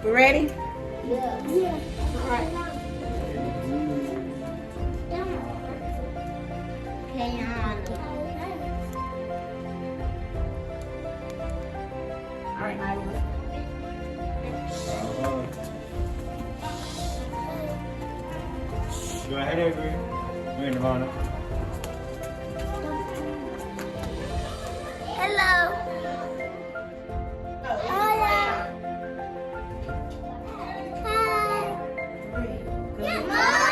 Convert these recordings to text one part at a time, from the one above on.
We ready? Yeah. Yeah. All right. Hang on. All right, Nyla. Go ahead, Avery. We're in Nirvana. Hello. Hola. Hi. Good morning.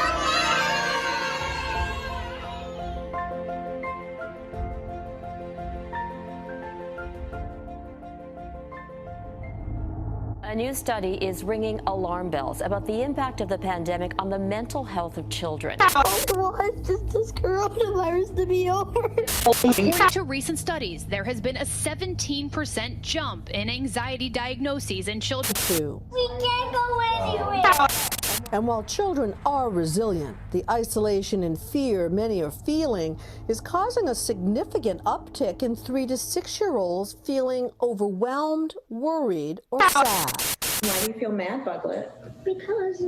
A new study is ringing alarm bells about the impact of the pandemic on the mental health of children. I want this coronavirus to be over. According to recent studies, there has been a 17% jump in anxiety diagnoses in children. We can't go anywhere. And while children are resilient, the isolation and fear many are feeling is causing a significant uptick in 3 to 6-year-olds feeling overwhelmed, worried, or sad. Why do you feel mad, Buglet? Because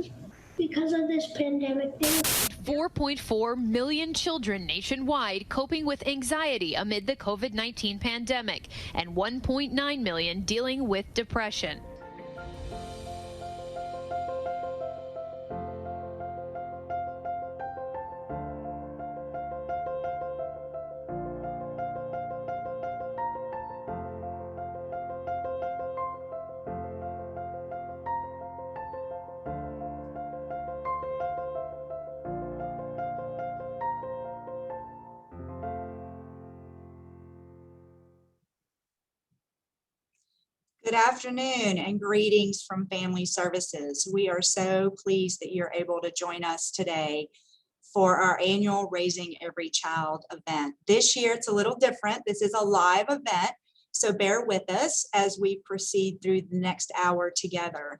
of this pandemic thing. 4.4 million children nationwide coping with anxiety amid the COVID-19 pandemic, and 1.9 million dealing with depression. Good afternoon and greetings from Family Services. We are so pleased that you're able to join us today for our annual Raising Every Child event. This year it's a little different. This is a live event, so bear with us as we proceed through the next hour together.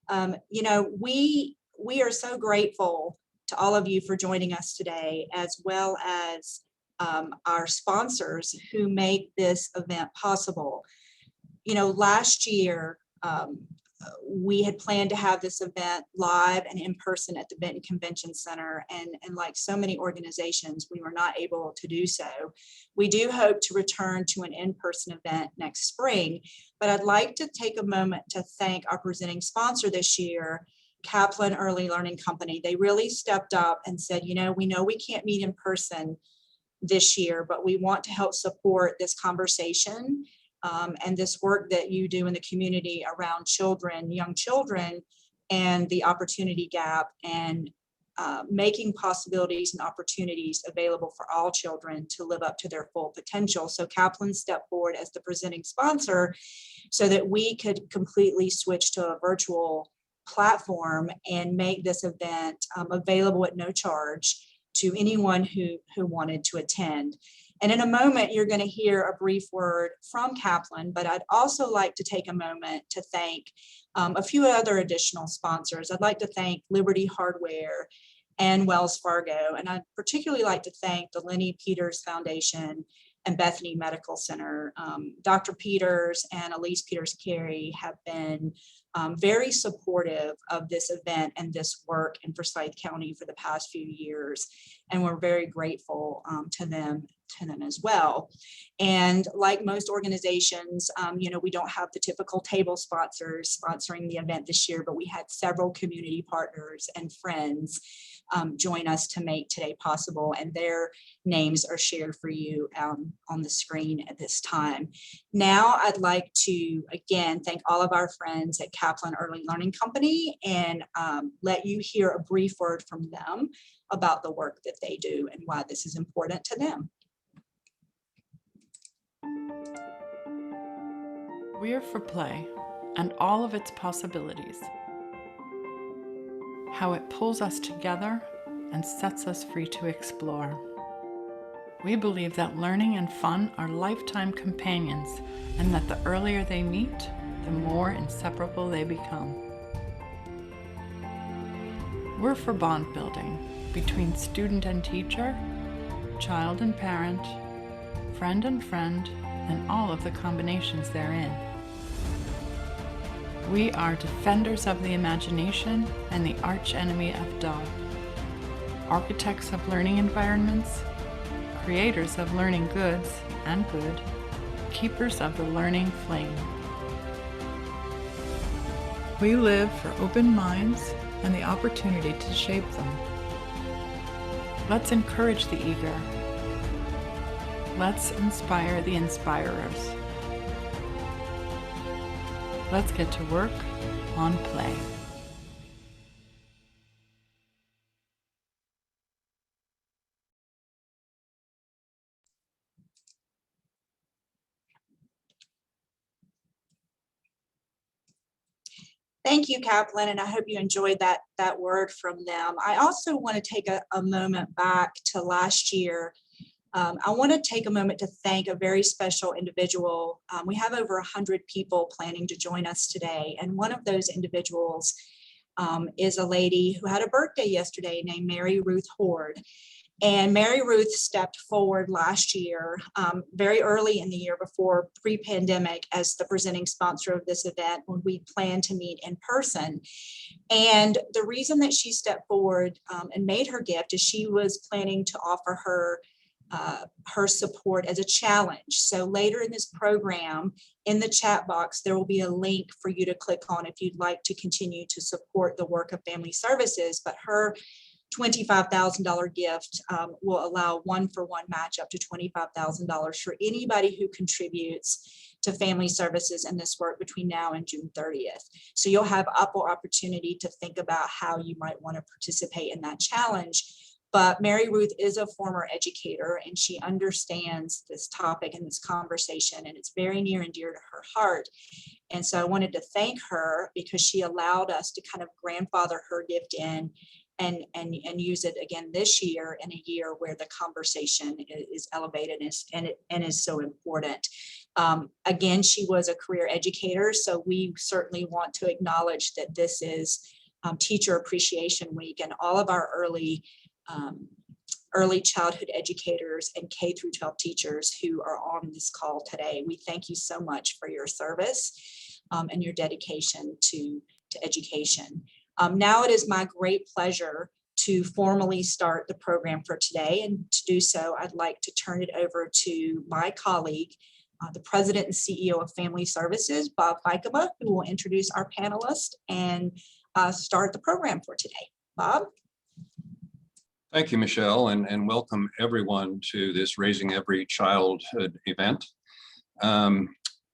We are so grateful to all of you for joining us today, as well as our sponsors who make this event possible. Last year, we had planned to have this event live and in person at the Benton Convention Center, and like so many organizations, we were not able to do so. We do hope to return to an in-person event next spring, but I'd like to take a moment to thank our presenting sponsor this year, Kaplan Early Learning Company. They really stepped up and said, we know we can't meet in person this year, but we want to help support this conversation and this work that you do in the community around children, young children, and the opportunity gap, and making possibilities and opportunities available for all children to live up to their full potential. So Kaplan stepped forward as the presenting sponsor so that we could completely switch to a virtual platform and make this event available at no charge to anyone who wanted to attend. And in a moment, you're going to hear a brief word from Kaplan, but I'd also like to take a moment to thank a few other additional sponsors. I'd like to thank Liberty Hardware and Wells Fargo, and I'd particularly like to thank the Lenny Peters Foundation and Bethany Medical Center. Dr. Peters and Elise Peters-Carey have been very supportive of this event and this work in Forsyth County for the past few years, and we're very grateful to them as well. And like most organizations, we don't have the typical table sponsors sponsoring the event this year, but we had several community partners and friends join us to make today possible, and their names are shared for you on the screen at this time. Now I'd like to again thank all of our friends at Kaplan Early Learning Company and let you hear a brief word from them about the work that they do and why this is important to them. We're for play and all of its possibilities. How it pulls us together and sets us free to explore. We believe that learning and fun are lifetime companions, and that the earlier they meet, the more inseparable they become. We're for bond building between student and teacher, child and parent, friend and friend, and all of the combinations therein. We are defenders of the imagination and the archenemy of dull. Architects of learning environments, creators of learning goods and good, keepers of the learning flame. We live for open minds and the opportunity to shape them. Let's encourage the eager. Let's inspire the inspirers. Let's get to work on play. Thank you, Kaplan, and I hope you enjoyed that word from them. I also want to take a moment back to last year. I want to take a moment to thank a very special individual. We have over 100 people planning to join us today, and one of those individuals is a lady who had a birthday yesterday named Mary Ruth Hord. And Mary Ruth stepped forward last year, very early in the year before pre-pandemic, as the presenting sponsor of this event when we planned to meet in person. And the reason that she stepped forward and made her gift is she was planning to offer her support as a challenge. So later in this program, in the chat box, there will be a link for you to click on if you'd like to continue to support the work of Family Services. But her $25,000 gift will allow one-for-one match up to $25,000 for anybody who contributes to Family Services in this work between now and June 30th. So you'll have ample opportunity to think about how you might want to participate in that challenge. But Mary Ruth is a former educator and she understands this topic and this conversation, and it's very near and dear to her heart. And so I wanted to thank her because she allowed us to kind of grandfather her gift in and use it again this year, in a year where the conversation is elevated and is so important. Again, she was a career educator, so we certainly want to acknowledge that this is Teacher Appreciation Week, and all of our early childhood educators and K through 12 teachers who are on this call today. We thank you so much for your service and your dedication to education. Now it is my great pleasure to formally start the program for today. And to do so, I'd like to turn it over to my colleague, the President and CEO of Family Services, Bob Fikema, who will introduce our panelists and start the program for today. Bob? Thank you, Michelle, and welcome everyone to this Raising Every Childhood event.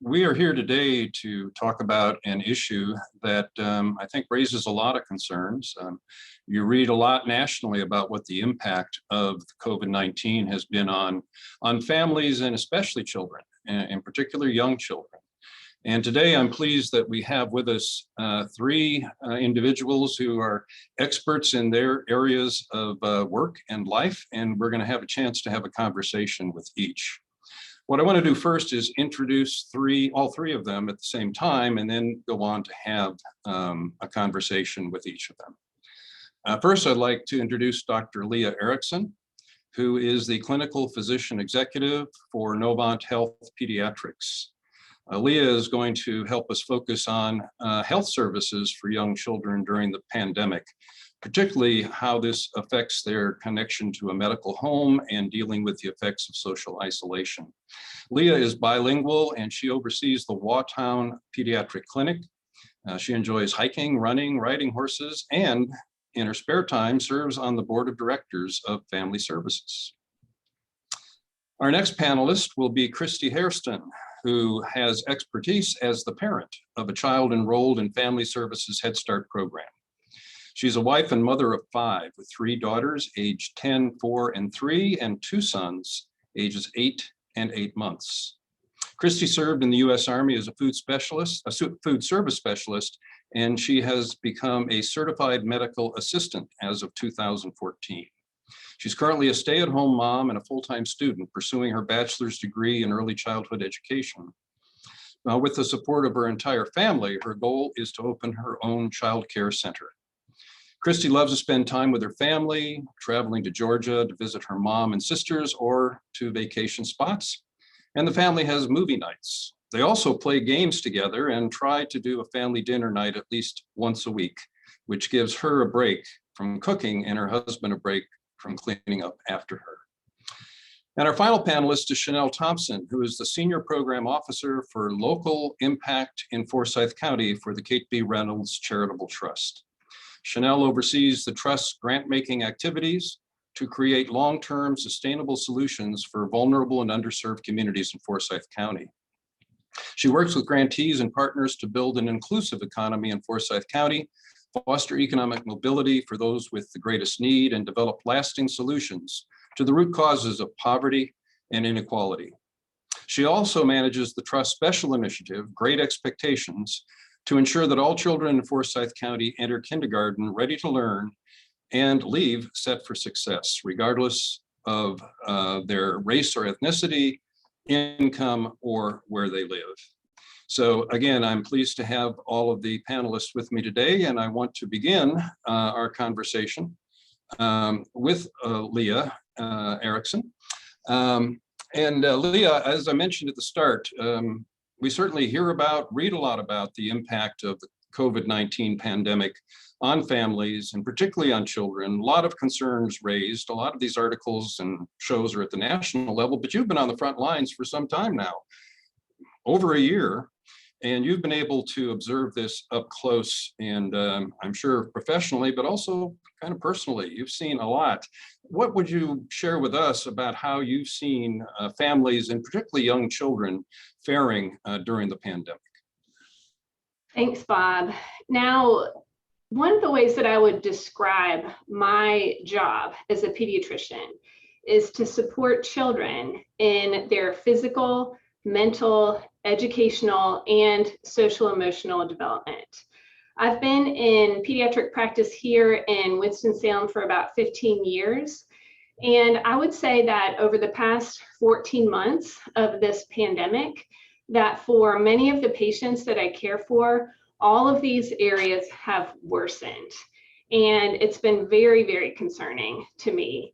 We are here today to talk about an issue that I think raises a lot of concerns. You read a lot nationally about what the impact of COVID-19 has been on families and especially children, in particular young children. And today I'm pleased that we have with us three individuals who are experts in their areas of work and life, and we're going to have a chance to have a conversation with each. What I want to do first is introduce all three of them at the same time, and then go on to have a conversation with each of them. First, I'd like to introduce Dr. Leah Erickson, who is the Clinical Physician Executive for Novant Health Pediatrics. Leah is going to help us focus on health services for young children during the pandemic, particularly how this affects their connection to a medical home and dealing with the effects of social isolation. Leah is bilingual and she oversees the Waughtown Pediatric Clinic. She enjoys hiking, running, riding horses, and in her spare time serves on the board of directors of Family Services. Our next panelist will be Christy Hairston, who has expertise as the parent of a child enrolled in Family Services Head Start program. She's a wife and mother of 5 with 3 daughters aged 10, 4, and 3, and 2 sons ages 8 and 8 months. Christy served in the U.S. Army as a food service specialist, and she has become a certified medical assistant as of 2014. She's currently a stay-at-home mom and a full-time student pursuing her bachelor's degree in early childhood education. With the support of her entire family, her goal is to open her own child care center. Christy loves to spend time with her family, traveling to Georgia to visit her mom and sisters or to vacation spots. And the family has movie nights. They also play games together and try to do a family dinner night at least once a week, which gives her a break from cooking and her husband a break from cleaning up after her. And our final panelist is Chanel Thompson, who is the Senior Program Officer for Local Impact in Forsyth County for the Kate B. Reynolds Charitable Trust. Chanel oversees the Trust's grant-making activities to create long-term sustainable solutions for vulnerable and underserved communities in Forsyth County. She works with grantees and partners to build an inclusive economy in Forsyth County, foster economic mobility for those with the greatest need, and develop lasting solutions to the root causes of poverty and inequality. She also manages the Trust Special Initiative, Great Expectations, to ensure that all children in Forsyth County enter kindergarten ready to learn and leave set for success, regardless of their race or ethnicity, income, or where they live. So again, I'm pleased to have all of the panelists with me today, and I want to begin our conversation with Leah Erickson. Leah, as I mentioned at the start, we certainly hear about, read a lot about the impact of the COVID-19 pandemic on families and particularly on children. A lot of concerns raised. A lot of these articles and shows are at the national level, but you've been on the front lines for some time now, over a year, and you've been able to observe this up close and I'm sure professionally, but also kind of personally. You've seen a lot. What would you share with us about how you've seen families and particularly young children faring during the pandemic? Thanks, Bob. Now, one of the ways that I would describe my job as a pediatrician is to support children in their physical, mental, educational, and social emotional development. I've been in pediatric practice here in Winston-Salem for about 15 years. And I would say that over the past 14 months of this pandemic, that for many of the patients that I care for, all of these areas have worsened. And it's been very, very concerning to me.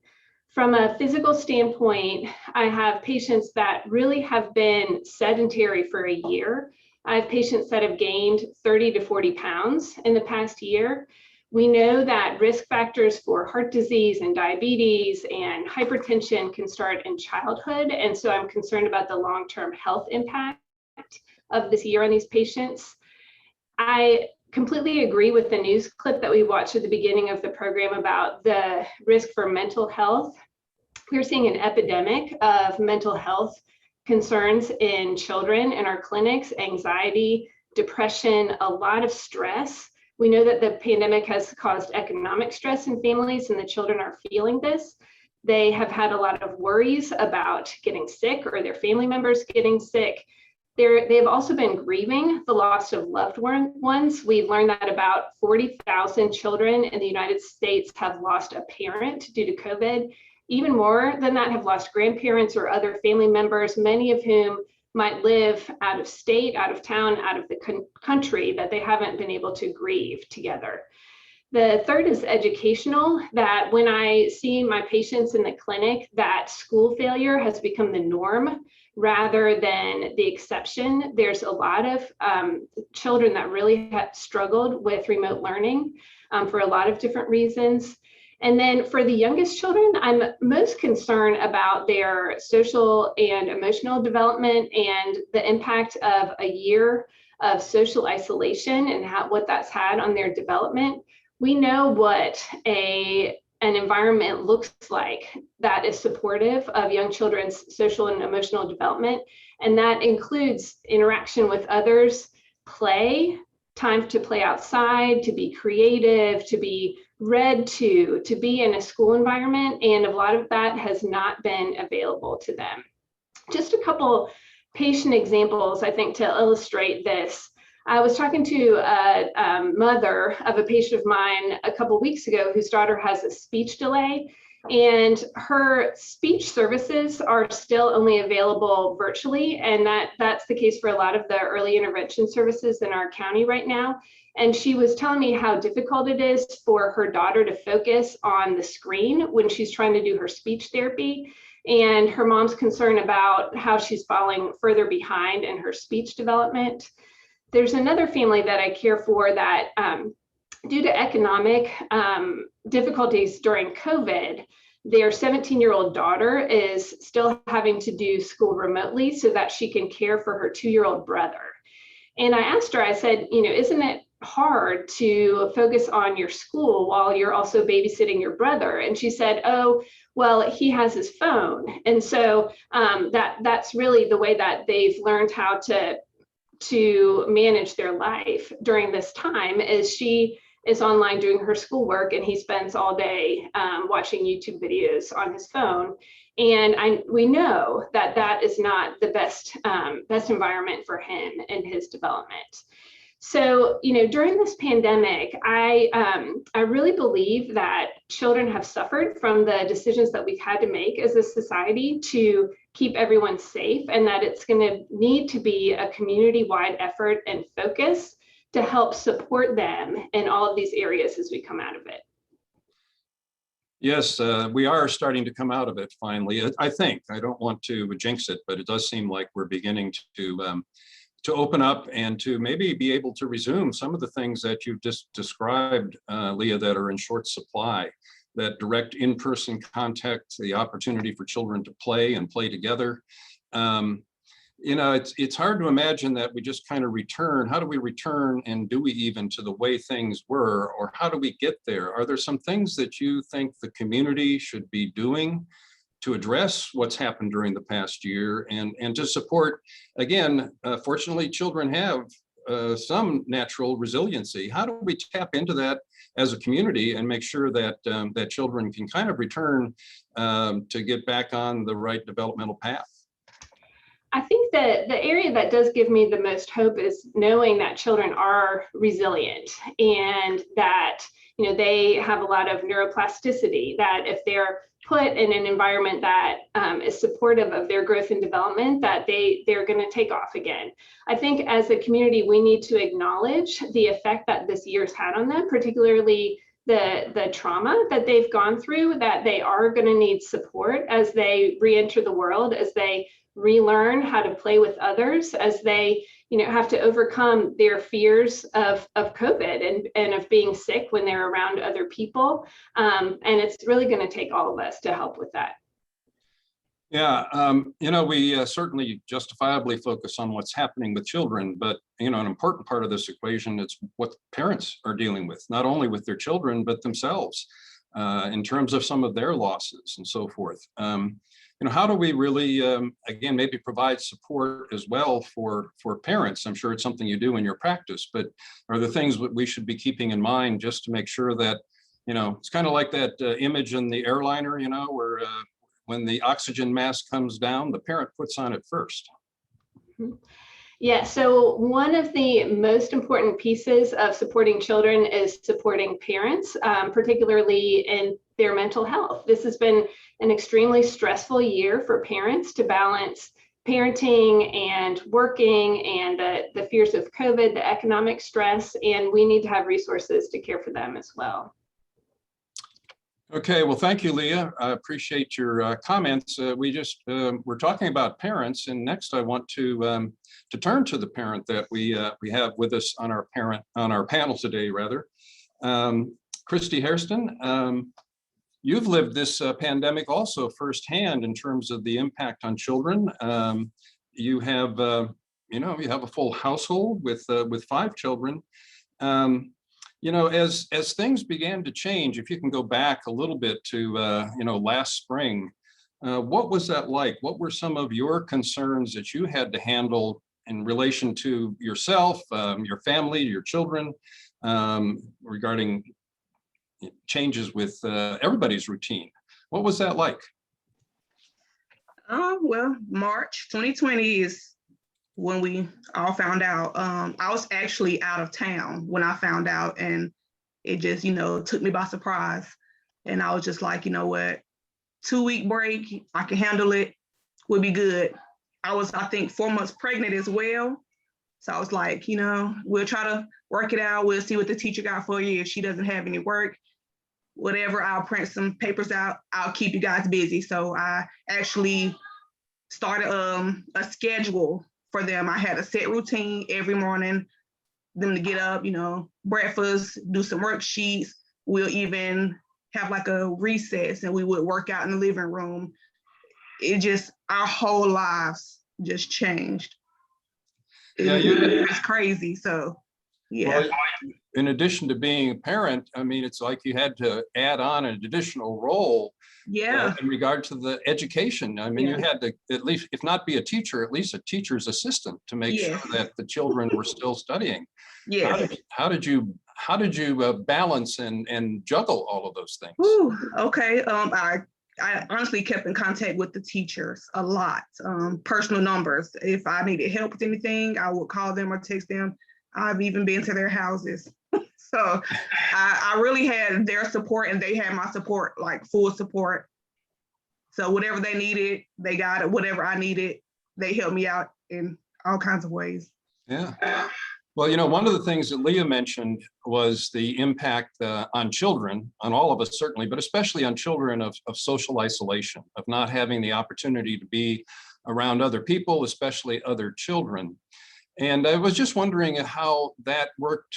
From a physical standpoint, I have patients that really have been sedentary for a year. I have patients that have gained 30 to 40 pounds in the past year. We know that risk factors for heart disease and diabetes and hypertension can start in childhood. And so I'm concerned about the long-term health impact of this year on these patients. I completely agree with the news clip that we watched at the beginning of the program about the risk for mental health. We're seeing an epidemic of mental health concerns in children in our clinics, anxiety, depression, a lot of stress. We know that the pandemic has caused economic stress in families and the children are feeling this. They have had a lot of worries about getting sick or their family members getting sick. They've also been grieving the loss of loved ones. We've learned that about 40,000 children in the United States have lost a parent due to COVID. Even more than that have lost grandparents or other family members, many of whom might live out of state, out of town, out of the country, that they haven't been able to grieve together. The third is educational, that when I see my patients in the clinic, that school failure has become the norm rather than the exception. There's a lot of children that really have struggled with remote learning for a lot of different reasons. And then for the youngest children, I'm most concerned about their social and emotional development and the impact of a year of social isolation and what that's had on their development. We know what an environment looks like that is supportive of young children's social and emotional development. And that includes interaction with others, play, time to play outside, to be creative, to be read to be in a school environment. And a lot of that has not been available to them. Just a couple patient examples, I think, to illustrate this. I was talking to a mother of a patient of mine a couple of weeks ago whose daughter has a speech delay, and her speech services are still only available virtually, and that's the case for a lot of the early intervention services in our county right now. And she was telling me how difficult it is for her daughter to focus on the screen when she's trying to do her speech therapy. and her mom's concerned about how she's falling further behind in her speech development. There's another family that I care for that due to economic difficulties during COVID, their 17-year-old daughter is still having to do school remotely so that she can care for her 2-year-old brother. And I asked her, I said, you know, isn't it hard to focus on your school while you're also babysitting your brother? And she said, oh, well, he has his phone. And so that's really the way that they've learned how to manage their life during this time, is she is online doing her schoolwork and he spends all day watching YouTube videos on his phone. And we know that that is not the best environment for him and his development. So, you know, during this pandemic, I really believe that children have suffered from the decisions that we've had to make as a society to keep everyone safe, and that it's going to need to be a community-wide effort and focus to help support them in all of these areas as we come out of it. Yes, we are starting to come out of it finally. I think, I don't want to jinx it, but it does seem like we're beginning to open up and to maybe be able to resume some of the things that you've just described, Leah, that are in short supply. That direct in-person contact, the opportunity for children to play and play together. You know, it's hard to imagine that we just kind of return. How do we return, and do we even, to the way things were, or how do we get there? Are there some things that you think the community should be doing to address what's happened during the past year and to support, again, fortunately, children have some natural resiliency. How do we tap into that as a community and make sure that that children can kind of return to get back on the right developmental path? I think that the area that does give me the most hope is knowing that children are resilient and that, you know, they have a lot of neuroplasticity, that if they're put in an environment that is supportive of their growth and development, that they're going to take off again. I think as a community, we need to acknowledge the effect that this year's had on them, particularly the trauma that they've gone through, that they are going to need support as they re-enter the world, as they relearn how to play with others, as they, you know, have to overcome their fears of COVID and of being sick when they're around other people. And it's really going to take all of us to help with that. Yeah, you know, we certainly justifiably focus on what's happening with children, but, you know, an important part of this equation is what parents are dealing with, not only with their children, but themselves in terms of some of their losses and so forth. You know, how do we really, again, maybe provide support as well for parents? I'm sure it's something you do in your practice, but are there things that we should be keeping in mind just to make sure that, you know, it's kind of like that image in the airliner, you know, where when the oxygen mask comes down, the parent puts on it first. Yeah, so one of the most important pieces of supporting children is supporting parents, particularly in their mental health. This has been an extremely stressful year for parents to balance parenting and working and the fears of COVID, the economic stress, and we need to have resources to care for them as well. Okay, well, thank you, Leah. I appreciate your comments. We're talking about parents, and next I want to turn to the parent that we have with us on our panel today, rather. Christy Hairston, you've lived this pandemic also firsthand in terms of the impact on children. You have, you know, you have a full household with 5 children. You know, as things began to change, if you can go back a little bit to, you know, last spring, what was that like? What were some of your concerns that you had to handle in relation to yourself, your family, your children, regarding changes with everybody's routine? What was that like? Well, March 2020 is when we all found out. I was actually out of town when I found out, and it just, you know, took me by surprise. And I was just like, you know what, 2-week break, I can handle it, would be good. I was, I think, 4 months pregnant as well. So I was like, you know, we'll try to work it out. We'll see what the teacher got for you. If she doesn't have any work, whatever, I'll print some papers out. I'll keep you guys busy. So I actually started a schedule for them. I had a set routine every morning, them to get up, breakfast, do some worksheets. We'll even have like a recess and we would work out in the living room. Our whole lives just changed. It's crazy. So, yeah. Well, in addition to being a parent, I mean, it's like you had to add on an additional role in regard to the education. I mean, you had to at least, if not be a teacher, at least a teacher's assistant to make sure that the children were still studying. Yeah. How did you balance and juggle all of those things? Ooh, okay. I honestly kept in contact with the teachers a lot, personal numbers. If I needed help with anything, I would call them or text them. I've even been to their houses. So I really had their support and they had my support, like full support. So whatever they needed, they got it. Whatever I needed, they helped me out in all kinds of ways. Yeah. Well, one of the things that Leah mentioned was the impact on children, on all of us certainly, but especially on children of social isolation, of not having the opportunity to be around other people, especially other children. And I was just wondering how that worked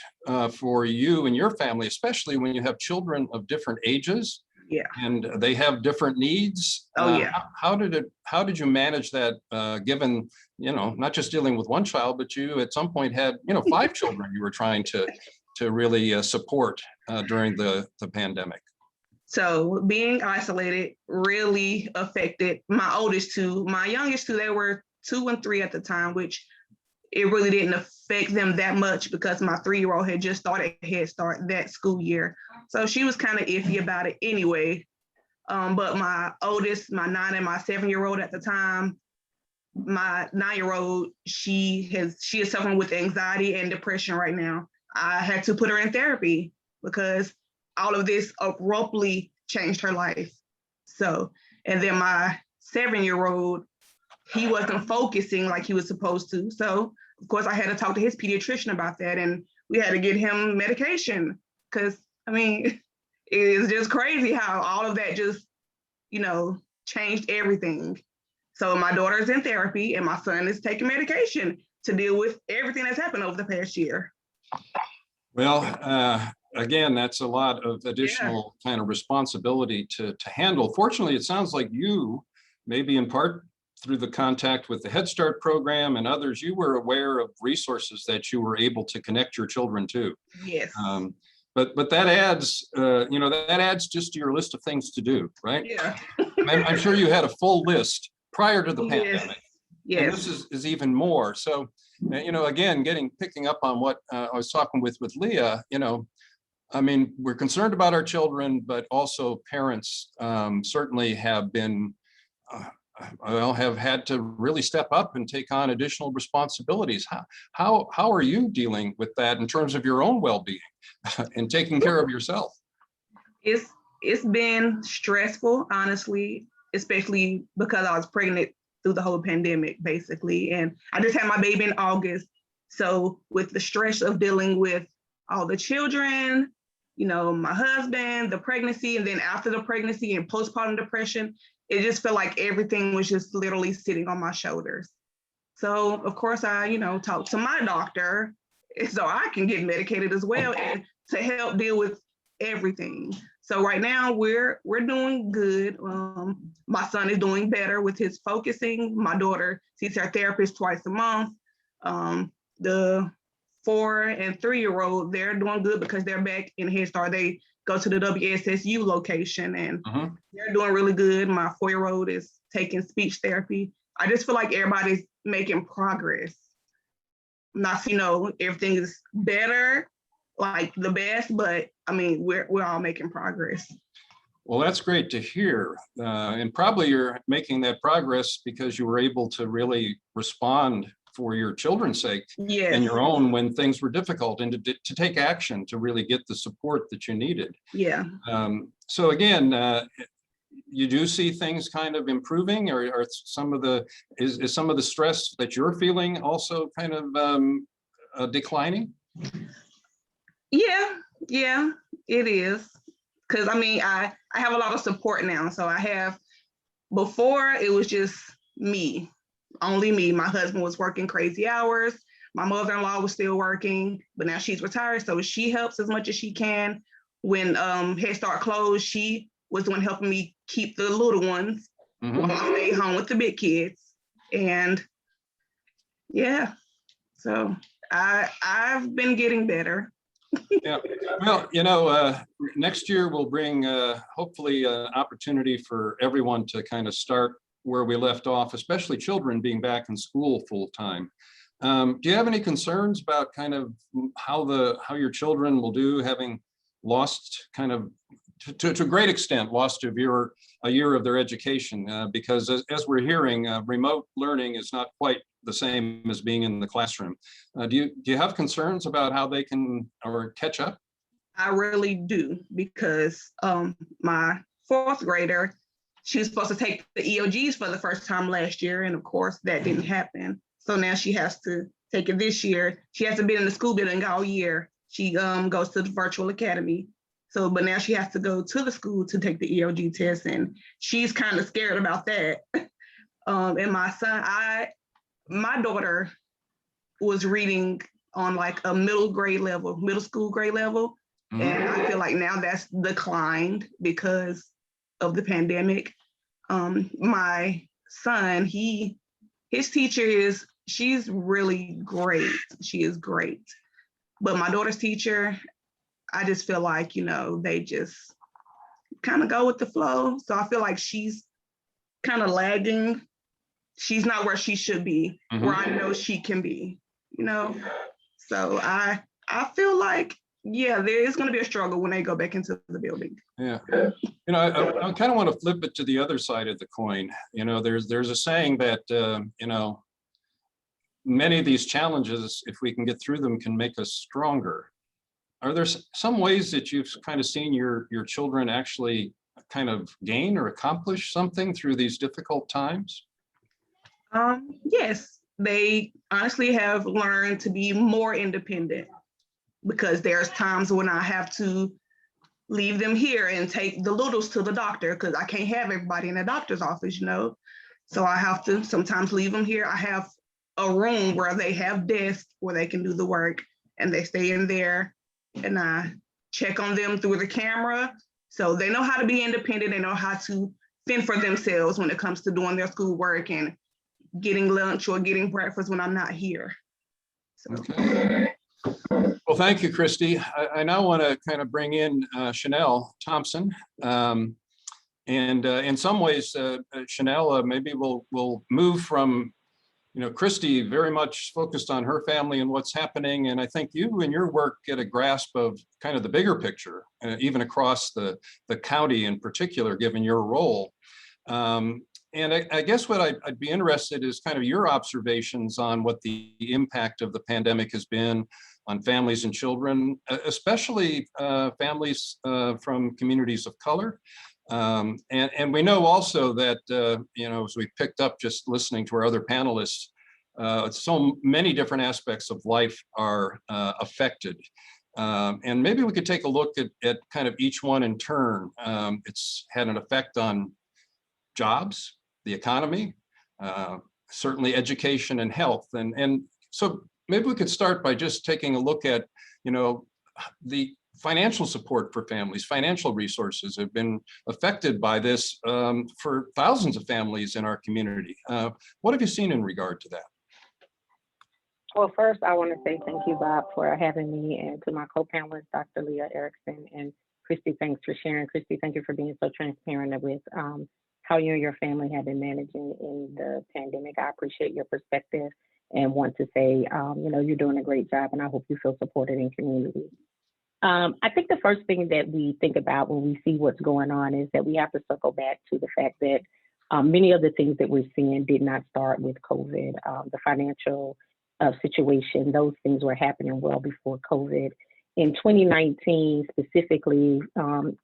for you and your family, especially when you have children of different ages. Yeah. And they have different needs. Oh, yeah. How did you manage that, given, not just dealing with one child, but you at some point had, 5 children you were trying to really support during the pandemic? So being isolated really affected my oldest two. My youngest two, they were 2 and 3 at the time, which it really didn't affect them that much because my 3-year-old had just started Head Start that school year. So she was kind of iffy about it anyway. But my oldest, my 9 and my 7-year-old at the time, my 9-year-old, she is suffering with anxiety and depression right now. I had to put her in therapy because all of this abruptly changed her life. So, and then my 7-year-old, he wasn't focusing like he was supposed to. So of course I had to talk to his pediatrician about that and we had to get him medication because it is just crazy how all of that just, changed everything. So my daughter's in therapy and my son is taking medication to deal with everything that's happened over the past year. Well, again, that's a lot of additional kind of responsibility to handle. Fortunately, it sounds like you, maybe in part through the contact with the Head Start program and others, you were aware of resources that you were able to connect your children to. Yes. But that adds, that adds just to your list of things to do, right? Yeah. I'm sure you had a full list prior to the pandemic. Yes. And this is even more. So, again, picking up on what I was talking with Leah, we're concerned about our children, but also parents certainly have been, have had to really step up and take on additional responsibilities. How are you dealing with that in terms of your own well-being and taking care of yourself? It's been stressful, honestly, especially because I was pregnant through the whole pandemic, basically. And I just had my baby in August. So with the stress of dealing with all the children, my husband, the pregnancy, and then after the pregnancy and postpartum depression, it just felt like everything was just literally sitting on my shoulders. So of course I, talked to my doctor so I can get medicated as well and to help deal with everything. So right now we're doing good. My son is doing better with his focusing. My daughter sees her therapist twice a month. The 4 and 3-year-old, they're doing good because they're back in Head Start. They go to the WSSU location and they're doing really good. My 4-year-old is taking speech therapy. I just feel like everybody's making progress. Not, everything is better, like the best, but we're all making progress. Well, that's great to hear. And probably you're making that progress because you were able to really respond for your children's sake and your own when things were difficult, and to take action to really get the support that you needed. Yeah. So again, you do see things kind of improving, or is some of the stress that you're feeling also kind of declining? Yeah, it is. because I mean, I have a lot of support now. So I have, before it was just me, only me. My husband was working crazy hours. My mother-in-law was still working, but now she's retired. So she helps as much as she can. When Head Start closed, she was the one helping me keep the little ones while I stayed home with the big kids. And yeah, so I've been getting better. Yeah, well, next year will bring hopefully an opportunity for everyone to kind of start where we left off, especially children being back in school full time. Do you have any concerns about kind of how your children will do, having lost kind of to a great extent lost a year of their education? Because as we're hearing, remote learning is not quite the same as being in the classroom. Do you have concerns about how they can or catch up? I really do, because my fourth grader, she was supposed to take the EOGs for the first time last year, and of course that didn't happen. So now she has to take it this year. She hasn't been in the school building all year. She goes to the virtual academy. So, but now she has to go to the school to take the EOG test, and she's kind of scared about that. And my son, my daughter was reading on like a middle school grade level. And I feel like now that's declined because of the pandemic. My son, his teacher she's really great. She is great. But my daughter's teacher, I just feel like, they just kind of go with the flow. So I feel like she's kind of lagging. She's not where she should be, where I know she can be, So I feel like, yeah, there is going to be a struggle when they go back into the building. Yeah. I kind of want to flip it to the other side of the coin. There's a saying that, many of these challenges, if we can get through them, can make us stronger. Are there some ways that you've kind of seen your children actually kind of gain or accomplish something through these difficult times? Yes, they honestly have learned to be more independent, because there's times when I have to leave them here and take the littles to the doctor, because I can't have everybody in the doctor's office, So I have to sometimes leave them here. I have a room where they have desks where they can do the work, and they stay in there, and I check on them through the camera. So they know how to be independent. They know how to fend for themselves when it comes to doing their schoolwork and getting lunch or getting breakfast when I'm not here. So. Okay. Well, thank you, Christy. I now want to kind of bring in Chanel Thompson. And in some ways, Chanel, maybe we'll move from, Christy very much focused on her family and what's happening. And I think you and your work get a grasp of kind of the bigger picture, even across the county in particular, given your role. And I guess what I'd be interested is kind of your observations on what the impact of the pandemic has been on families and children, especially families from communities of color. And we know also that, as we picked up just listening to our other panelists, so many different aspects of life are affected. And maybe we could take a look at kind of each one in turn. It's had an effect on jobs, the economy, certainly education and health. And so maybe we could start by just taking a look at, the financial support for families. Financial resources have been affected by this for thousands of families in our community. What have you seen in regard to that? Well, first, I want to say thank you, Bob, for having me, and to my co-panelists, Dr. Leah Erickson and Christy, thanks for sharing. Christy, thank you for being so transparent with how you and your family have been managing in the pandemic. I appreciate your perspective and want to say, you're doing a great job, and I hope you feel supported in community. I think the first thing that we think about when we see what's going on is that we have to circle back to the fact that many of the things that we're seeing did not start with COVID. The financial situation, those things were happening well before COVID. In 2019, specifically,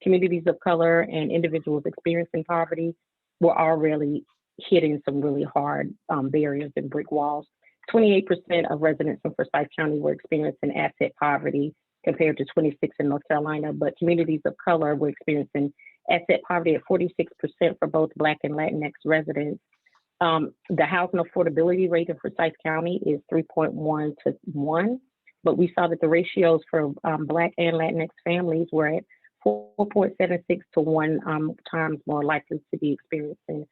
communities of color and individuals experiencing poverty were already hitting some really hard barriers and brick walls. 28% of residents in Forsyth County were experiencing asset poverty, compared to 26 in North Carolina. But communities of color were experiencing asset poverty at 46% for both Black and Latinx residents. The housing affordability rate in Forsyth County is 3.1 to 1, but we saw that the ratios for Black and Latinx families were at 4.76 to 1 times more likely to be experiencing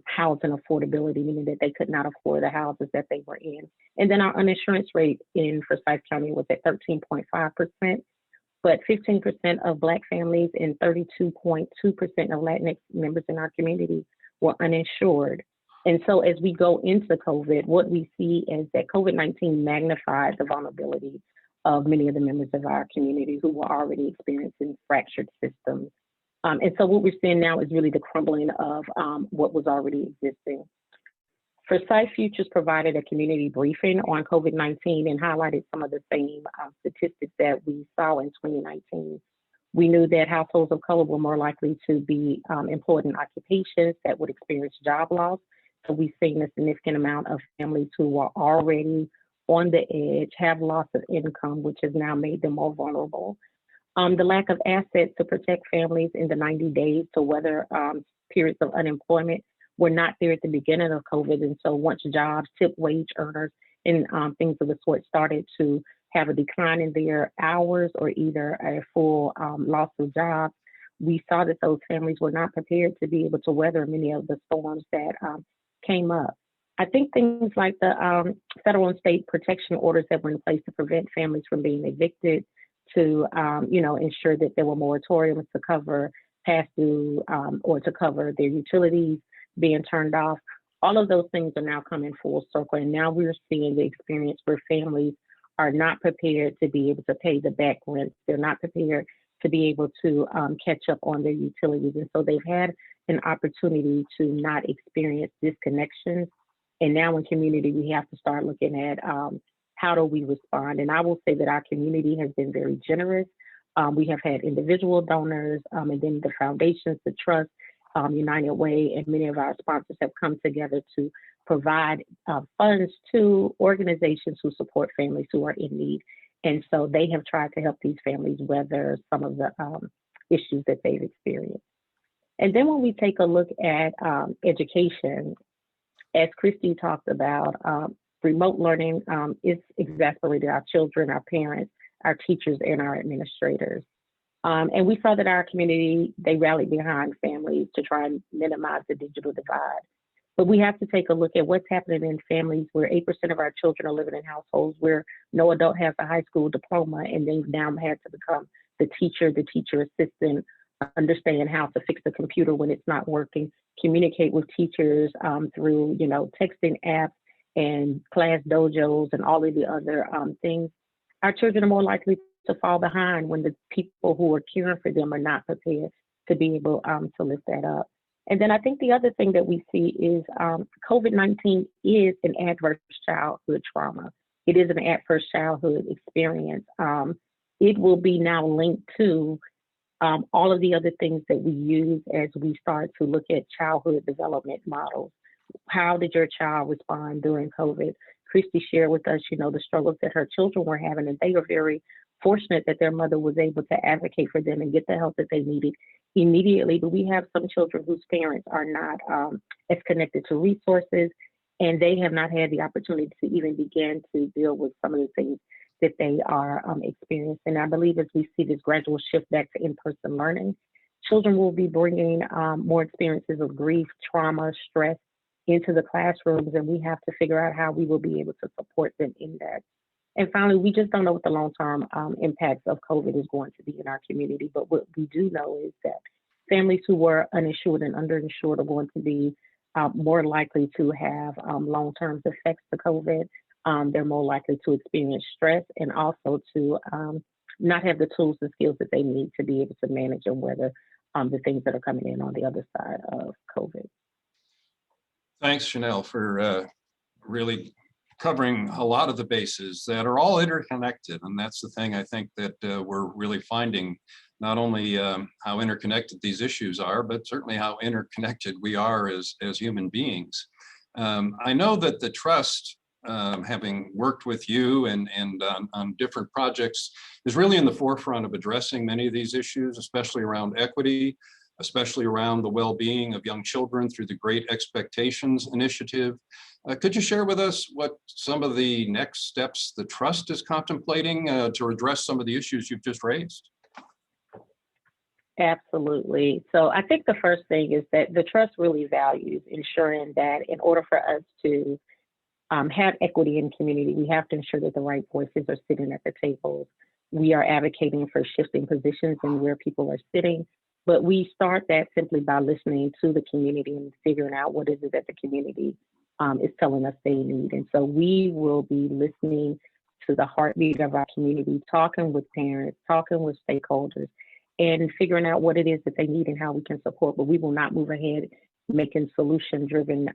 housing affordability, meaning that they could not afford the houses that they were in. And then our uninsurance rate in Forsyth County was at 13.5%, but 15% of Black families and 32.2% of Latinx members in our community were uninsured. And so as we go into COVID, what we see is that COVID-19 magnified the vulnerability of many of the members of our community who were already experiencing fractured systems. And so what we're seeing now is really the crumbling of what was already existing. Forsyth Futures provided a community briefing on COVID-19 and highlighted some of the same statistics that we saw in 2019. We knew that households of color were more likely to be employed in occupations that would experience job loss. So we've seen a significant amount of families who were already on the edge have loss of income, which has now made them more vulnerable. The lack of assets to protect families in the 90 days to weather periods of unemployment were not there at the beginning of COVID. And so once jobs, tip wage earners, and things of the sort started to have a decline in their hours or either a full loss of jobs, we saw that those families were not prepared to be able to weather many of the storms that came up. I think things like the federal and state protection orders that were in place to prevent families from being evicted, to ensure that there were moratoriums to cover past due or to cover their utilities being turned off. All of those things are now coming full circle, and now we're seeing the experience where families are not prepared to be able to pay the back rent. They're not prepared to be able to catch up on their utilities, and so they've had an opportunity to not experience disconnections. And now in community, we have to start looking at how do we respond? And I will say that our community has been very generous. We have had individual donors, and then the foundations, the trust, United Way, and many of our sponsors have come together to provide funds to organizations who support families who are in need. And so they have tried to help these families weather some of the issues that they've experienced. And then when we take a look at education, as Christy talked about, remote learning is exasperated our children, our parents, our teachers, and our administrators. And we saw that our community, they rallied behind families to try and minimize the digital divide. But we have to take a look at what's happening in families where 8% of our children are living in households where no adult has a high school diploma, and they've now had to become the teacher assistant, understand how to fix the computer when it's not working, communicate with teachers through, texting apps and class dojos and all of the other things. Our children are more likely to fall behind when the people who are caring for them are not prepared to be able to lift that up. And then I think the other thing that we see is COVID-19 is an adverse childhood trauma. It is an adverse childhood experience. It will be now linked to all of the other things that we use as we start to look at childhood development models. How did your child respond during COVID? Christy shared with us, the struggles that her children were having, and they are very fortunate that their mother was able to advocate for them and get the help that they needed immediately. But we have some children whose parents are not as connected to resources, and they have not had the opportunity to even begin to deal with some of the things that they are experiencing. I believe as we see this gradual shift back to in-person learning, children will be bringing more experiences of grief, trauma, stress into the classrooms, and we have to figure out how we will be able to support them in that. And finally, we just don't know what the long-term impacts of COVID is going to be in our community, but what we do know is that families who were uninsured and underinsured are going to be more likely to have long-term effects to COVID. They're more likely to experience stress and also to not have the tools and skills that they need to be able to manage and weather the things that are coming in on the other side of COVID. Thanks, Chanel, for really covering a lot of the bases that are all interconnected. And that's the thing I think that we're really finding, not only how interconnected these issues are, but certainly how interconnected we are as human beings. I know that the trust having worked with you and on different projects, is really in the forefront of addressing many of these issues, especially around equity, especially around the well-being of young children through the Great Expectations Initiative. Could you share with us what some of the next steps the Trust is contemplating to address some of the issues you've just raised? Absolutely. So I think the first thing is that the Trust really values ensuring that in order for us to have equity in community, we have to ensure that the right voices are sitting at the tables. We are advocating for shifting positions and where people are sitting, but we start that simply by listening to the community and figuring out what is it that the community is telling us they need. And so we will be listening to the heartbeat of our community, talking with parents, talking with stakeholders, and figuring out what it is that they need and how we can support. But we will not move ahead making solution-driven,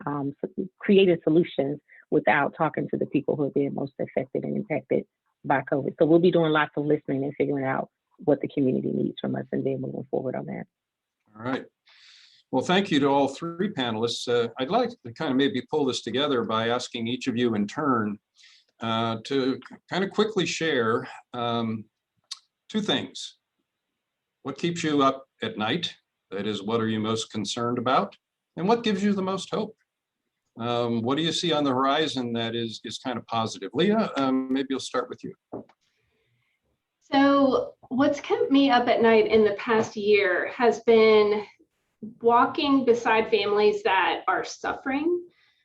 creating solutions without talking to the people who are being most affected and impacted by COVID. So we'll be doing lots of listening and figuring out what the community needs from us and then moving forward on that. All right. Well, thank you to all three panelists. I'd like to kind of maybe pull this together by asking each of you in turn to kind of quickly share two things. What keeps you up at night? That is, what are you most concerned about? And what gives you the most hope? What do you see on the horizon that is kind of positive? Leah, maybe you'll start with you. So what's kept me up at night in the past year has been walking beside families that are suffering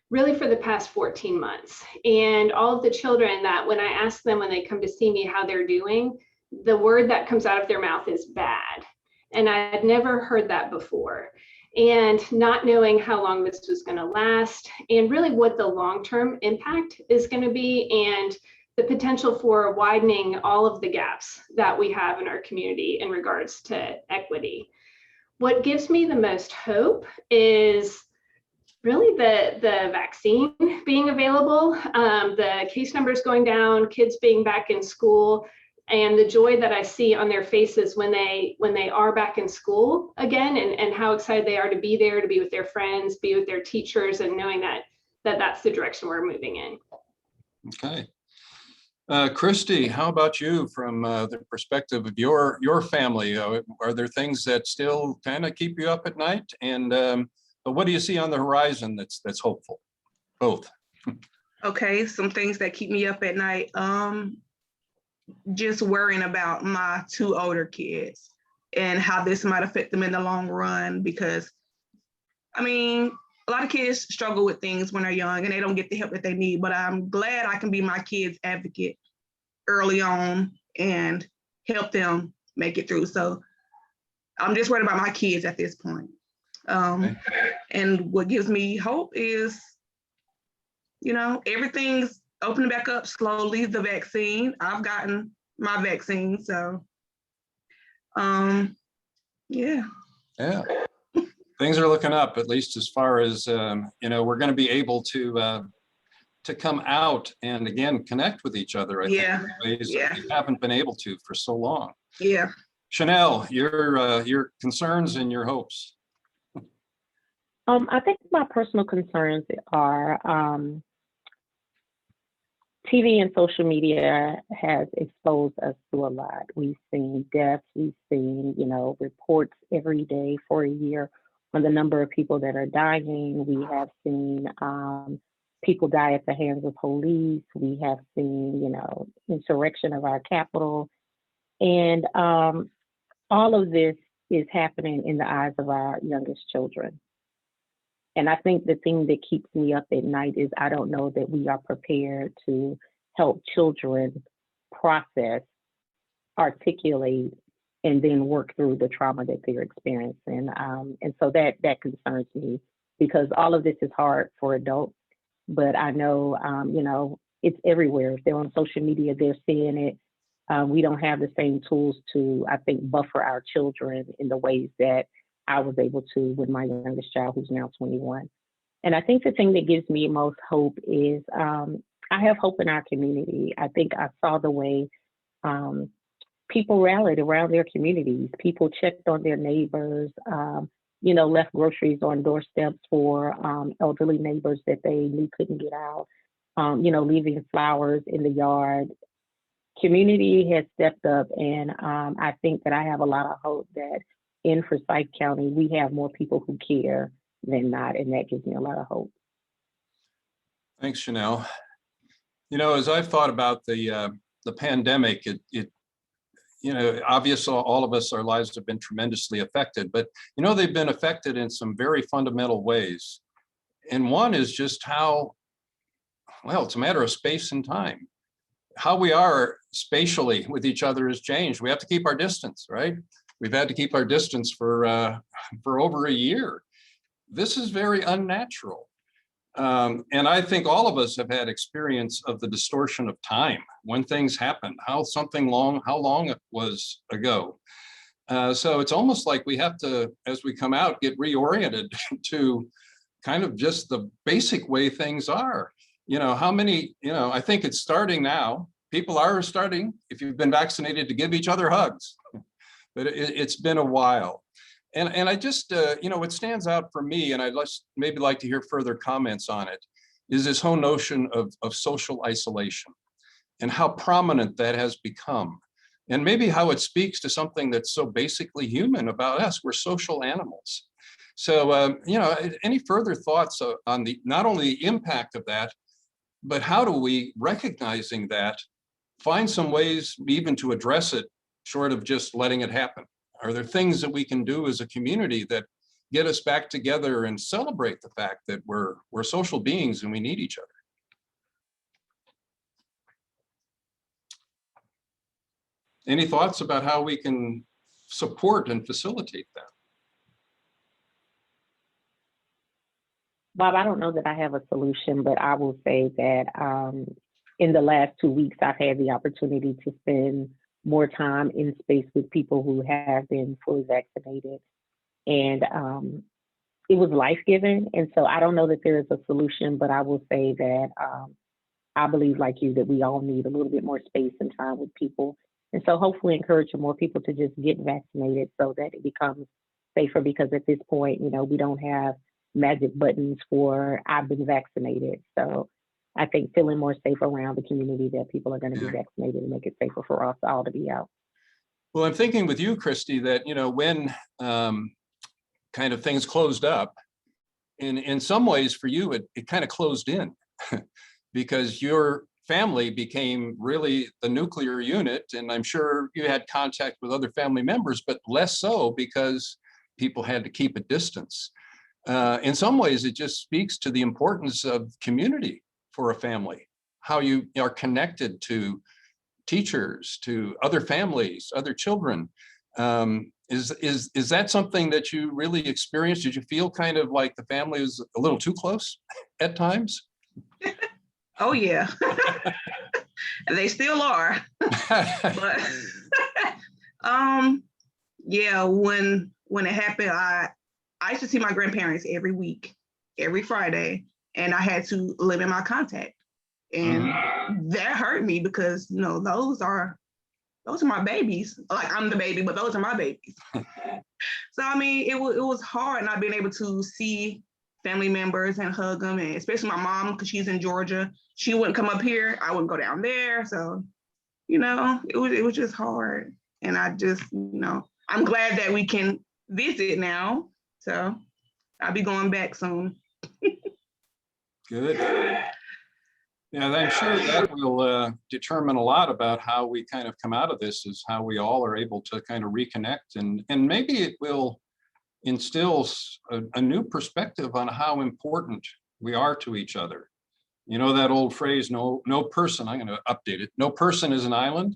really for the past 14 months. And all of the children that when I ask them when they come to see me how they're doing, the word that comes out of their mouth is bad. And I had never heard that before. And not knowing how long this was going to last and really what the long-term impact is going to be and the potential for widening all of the gaps that we have in our community in regards to equity. What gives me the most hope is really the vaccine being available, the case numbers going down, kids being back in school, and the joy that I see on their faces when they are back in school again, and how excited they are to be there, to be with their friends, be with their teachers, and knowing that that's the direction we're moving in. Okay. Christy, how about you from the perspective of your family? Are there things that still kind of keep you up at night? And but what do you see on the horizon that's hopeful? Both. Okay, some things that keep me up at night. Just worrying about my two older kids and how this might affect them in the long run, because I mean, a lot of kids struggle with things when they're young and they don't get the help that they need, but I'm glad I can be my kids' advocate early on and help them make it through. So I'm just worried about my kids at this point. And what gives me hope is, everything's opening back up slowly, the vaccine. I've gotten my vaccine, so yeah. Things are looking up, at least as far as we're going to be able to come out and again connect with each other. I think in ways that we haven't been able to for so long. Yeah. Chanel, your concerns and your hopes. I think my personal concerns are TV and social media has exposed us to a lot. We've seen deaths, we've seen, reports every day for a year on the number of people that are dying. We have seen people die at the hands of police. We have seen, insurrection of our capital. And all of this is happening in the eyes of our youngest children. And I think the thing that keeps me up at night is I don't know that we are prepared to help children process, articulate, and then work through the trauma that they're experiencing. And so that concerns me, because all of this is hard for adults, but I know, it's everywhere. If they're on social media, they're seeing it. We don't have the same tools to, I think, buffer our children in the ways that I was able to with my youngest child, who's now 21. And I think the thing that gives me most hope is I have hope in our community. I think I saw the way people rallied around their communities. People checked on their neighbors, left groceries on doorsteps for elderly neighbors that they knew couldn't get out. leaving flowers in the yard. Community has stepped up, and I think that I have a lot of hope that in Forsyth County, we have more people who care than not, and that gives me a lot of hope. Thanks, Chanel. As I've thought about the pandemic, it obviously all of us, our lives have been tremendously affected, but they've been affected in some very fundamental ways. And one is just how, well, it's a matter of space and time. How we are spatially with each other has changed. We have to keep our distance, right? We've had to keep our distance for over a year. This is very unnatural. And I think all of us have had experience of the distortion of time when things happen, how long it was ago. So it's almost like we have to, as we come out, get reoriented to kind of just the basic way things are. I think it's starting now. People are starting, if you've been vaccinated, to give each other hugs, but it's been a while. And I just, what stands out for me, and I'd maybe like to hear further comments on it, is this whole notion of social isolation and how prominent that has become. And maybe how it speaks to something that's so basically human about us. We're social animals. So, any further thoughts on not only the impact of that, but how do we, recognizing that, find some ways even to address it short of just letting it happen? Are there things that we can do as a community that get us back together and celebrate the fact that we're social beings and we need each other? Any thoughts about how we can support and facilitate that? Bob, I don't know that I have a solution, but I will say that in the last 2 weeks, I've had the opportunity to spend more time in space with people who have been fully vaccinated. And it was life-giving. And so I don't know that there is a solution, but I will say that I believe, like you, that we all need a little bit more space and time with people. And so hopefully encouraging more people to just get vaccinated so that it becomes safer, because at this point, we don't have magic buttons for I've been vaccinated. So I think feeling more safe around the community that people are going to be vaccinated and make it safer for us all to be out. Well, I'm thinking with you, Christy, that, when kind of things closed up, in some ways for you, it kind of closed in because your family became really the nuclear unit. And I'm sure you had contact with other family members, but less so because people had to keep a distance. In some ways, it just speaks to the importance of community for a family, how you are connected to teachers, to other families, other children. Is that something that you really experienced? Did you feel kind of like the family was a little too close at times? Oh yeah, they still are. But yeah, when it happened, I used to see my grandparents every week, every Friday, and I had to limit my contact. And that hurt me because, those are my babies. Like, I'm the baby, but those are my babies. So, I mean, it was hard not being able to see family members and hug them, and especially my mom, because she's in Georgia. She wouldn't come up here. I wouldn't go down there. So, it was just hard. And I just, I'm glad that we can visit now. So I'll be going back soon. Good. Yeah, I'm sure that will determine a lot about how we kind of come out of this, is how we all are able to kind of reconnect, and maybe it will instill a new perspective on how important we are to each other. That old phrase, no person, I'm going to update it, no person is an island.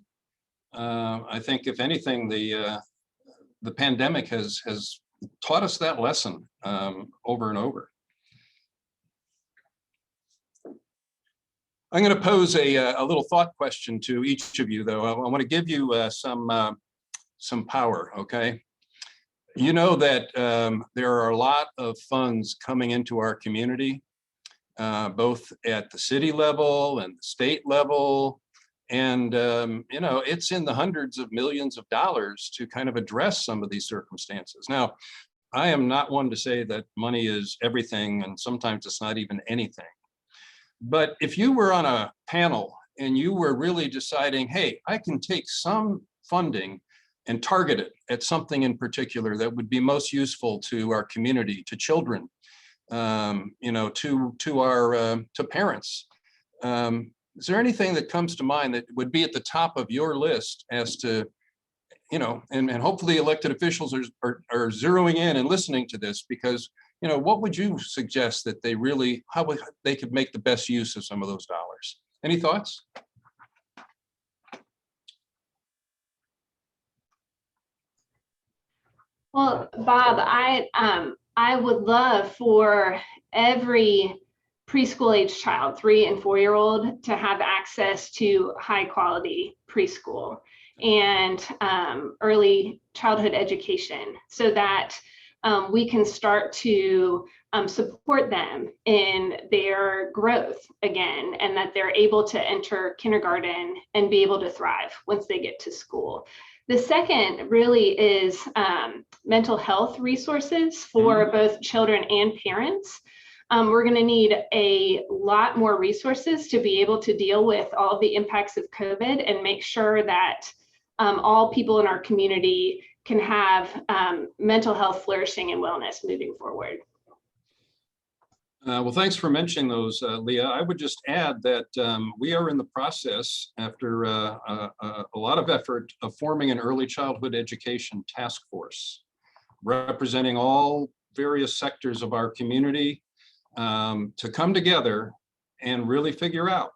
I think if anything, the pandemic has taught us that lesson over and over. I'm going to pose a little thought question to each of you, though. I want to give you some power, okay? You know that there are a lot of funds coming into our community, both at the city level and the state level. And, it's in the hundreds of millions of dollars to kind of address some of these circumstances. Now, I am not one to say that money is everything, and sometimes it's not even anything. But if you were on a panel and you were really deciding, hey, I can take some funding and target it at something in particular that would be most useful to our community, to children, you know, to parents. Is there anything that comes to mind that would be at the top of your list as to, you know, and hopefully elected officials are zeroing in and listening to this, because, you know, what would you suggest that they really, how they could make the best use of some of those dollars? Any thoughts? Well, Bob, I would love for every preschool age child, 3 and 4-year-old, to have access to high quality preschool and early childhood education, so that we can start to support them in their growth again, and that they're able to enter kindergarten and be able to thrive once they get to school. The second really is mental health resources for both children and parents. We're going to need a lot more resources to be able to deal with all of the impacts of COVID and make sure that all people in our community can have mental health flourishing and wellness moving forward. Well, thanks for mentioning those, Leah. I would just add that we are in the process, after a lot of effort, of forming an early childhood education task force, representing all various sectors of our community, to come together and really figure out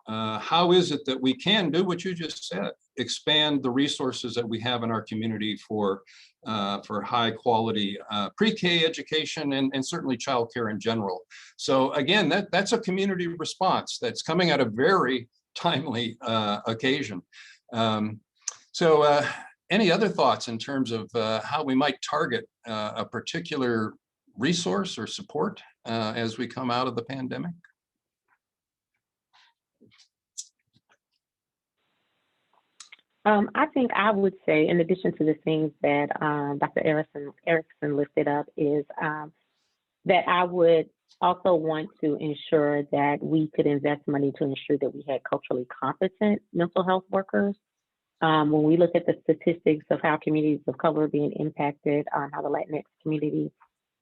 how is it that we can do what you just said, expand the resources that we have in our community for high quality pre-K education and certainly childcare in general. So again, that's a community response that's coming at a very timely occasion. So any other thoughts in terms of how we might target a particular resource or support as we come out of the pandemic? I think I would say, in addition to the things that Dr. Erickson listed up, is that I would also want to ensure that we could invest money to ensure that we had culturally competent mental health workers. When we look at the statistics of how communities of color are being impacted, how the Latinx community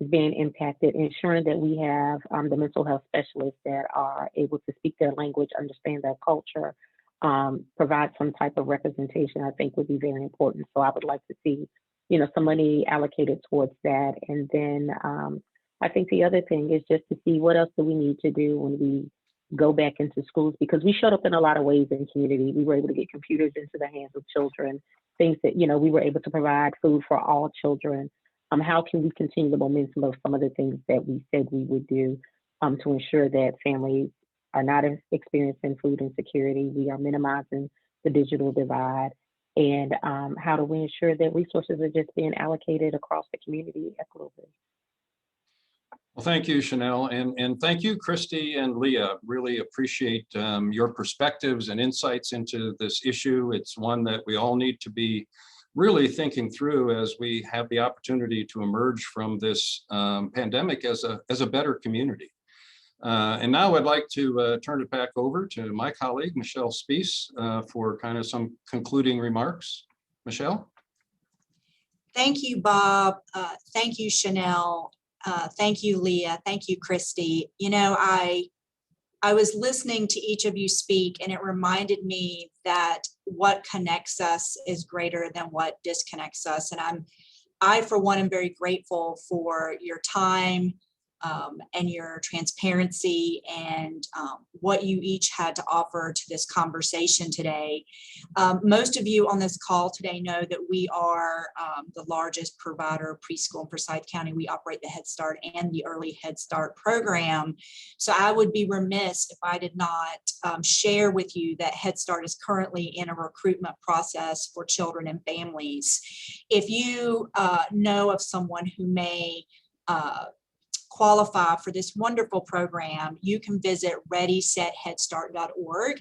is being impacted, ensuring that we have the mental health specialists that are able to speak their language, understand their culture, provide some type of representation, I think would be very important. So I would like to see, you know, some money allocated towards that. And then I think the other thing is just to see what else do we need to do when we go back into schools, because we showed up in a lot of ways in the community. We were able to get computers into the hands of children, things that, you know, we were able to provide food for all children. How can we continue the momentum of some of the things that we said we would do to ensure that families are not experiencing food insecurity? We are minimizing the digital divide. And how do we ensure that resources are just being allocated across the community equitably? Well, thank you, Chanel, and thank you, Christy and Leah. Really appreciate your perspectives and insights into this issue. It's one that we all need to be really thinking through as we have the opportunity to emerge from this pandemic as a better community. And now I'd like to turn it back over to my colleague, Michelle Spees, for kind of some concluding remarks. Michelle? Thank you, Bob. Thank you, Chanel. Thank you, Leah. Thank you, Christy. You know, I was listening to each of you speak, and it reminded me that what connects us is greater than what disconnects us. And I, for one, am very grateful for your time and your transparency and what you each had to offer to this conversation today. Most of you on this call today know that we are the largest provider of preschool in Forsyth County. We operate the Head Start and the Early Head Start program. So I would be remiss if I did not share with you that Head Start is currently in a recruitment process for children and families. If you know of someone who may qualify for this wonderful program, you can visit readysetheadstart.org,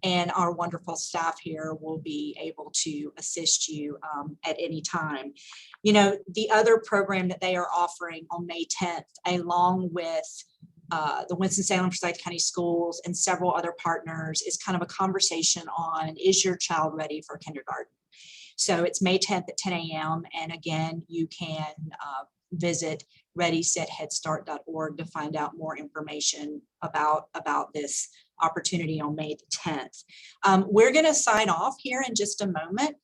and our wonderful staff here will be able to assist you at any time. You know, the other program that they are offering on May 10th, along with the Winston-Salem Forsyth County Schools and several other partners is kind of a conversation on, is your child ready for kindergarten? So it's May 10th at 10 a.m. And again, you can visit readysetheadstart.org to find out more information about this opportunity on May the 10th. We're going to sign off here in just a moment.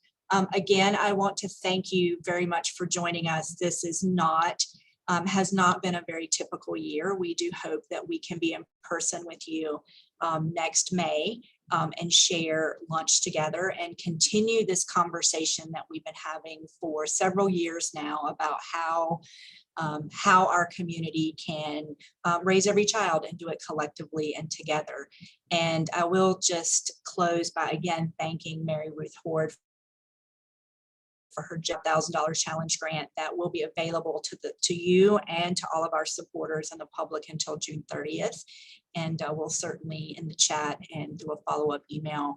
Again, I want to thank you very much for joining us. This is not, has not been a very typical year. We do hope that we can be in person with you next May and share lunch together and continue this conversation that we've been having for several years now about how our community can raise every child and do it collectively and together. And I will just close by again thanking Mary Ruth Hord for her $1,000 challenge grant that will be available to you and to all of our supporters and the public until June 30th. And we'll certainly in the chat and through a follow-up email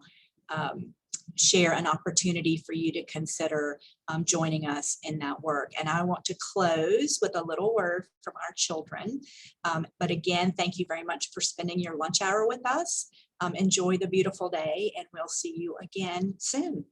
share an opportunity for you to consider joining us in that work. And I want to close with a little word from our children. But again, thank you very much for spending your lunch hour with us. Enjoy the beautiful day, and we'll see you again soon.